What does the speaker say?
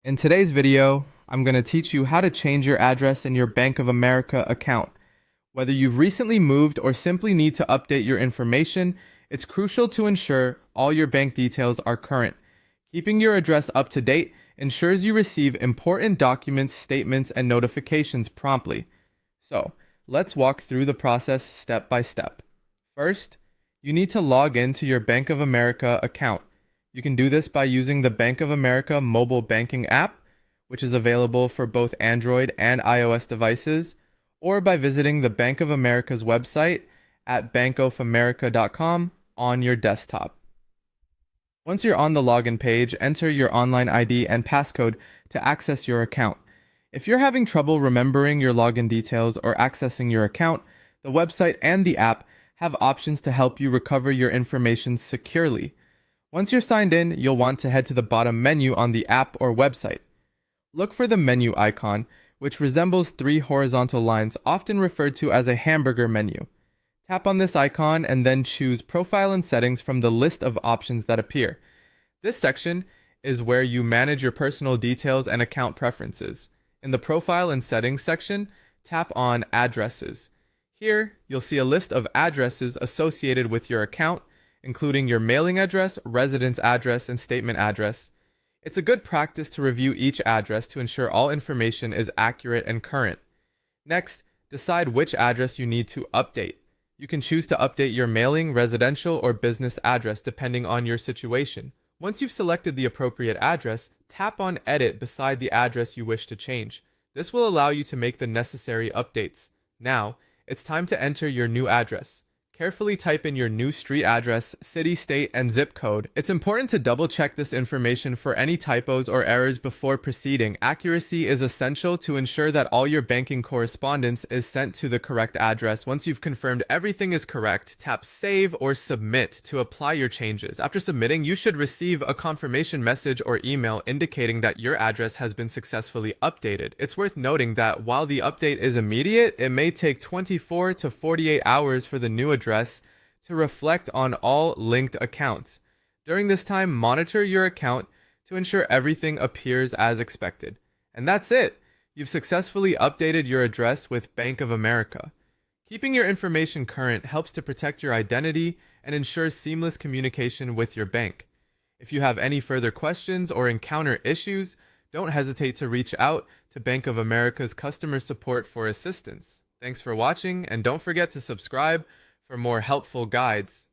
In today's video, I'm going to teach you how to change your address in your Bank of America account. Whether you've recently moved or simply need to update your information, it's crucial to ensure all your bank details are current. Keeping your address up to date ensures you receive important documents, statements, and notifications promptly. So, let's walk through the process step by step. First, you need to log into your Bank of America account. You can do this by using the Bank of America mobile banking app, which is available for both Android and iOS devices, or by visiting the Bank of America's website at bankofamerica.com on your desktop. Once you're on the login page, enter your online ID and passcode to access your account. If you're having trouble remembering your login details or accessing your account, the website and the app have options to help you recover your information securely. Once you're signed in, you'll want to head to the bottom menu on the app or website. Look for the menu icon, which resembles three horizontal lines, often referred to as a hamburger menu. Tap on this icon and then choose Profile and Settings from the list of options that appear. This section is where you manage your personal details and account preferences. In the Profile and Settings section, tap on Addresses. Here, you'll see a list of addresses associated with your account, including your mailing address, residence address, and statement address. It's a good practice to review each address to ensure all information is accurate and current. Next, decide which address you need to update. You can choose to update your mailing, residential, or business address depending on your situation. Once you've selected the appropriate address, tap on Edit beside the address you wish to change. This will allow you to make the necessary updates. Now, it's time to enter your new address. Carefully type in your new street address, city, state, and zip code. It's important to double check this information for any typos or errors before proceeding. Accuracy is essential to ensure that all your banking correspondence is sent to the correct address. Once you've confirmed everything is correct, tap Save or Submit to apply your changes. After submitting, you should receive a confirmation message or email indicating that your address has been successfully updated. It's worth noting that while the update is immediate, it may take 24 to 48 hours for the new address to reflect on all linked accounts. During this time, monitor your account to ensure everything appears as expected. And that's it! You've successfully updated your address with Bank of America. Keeping your information current helps to protect your identity and ensures seamless communication with your bank. If you have any further questions or encounter issues, don't hesitate to reach out to Bank of America's customer support for assistance. Thanks for watching, and don't forget to subscribe for more helpful guides.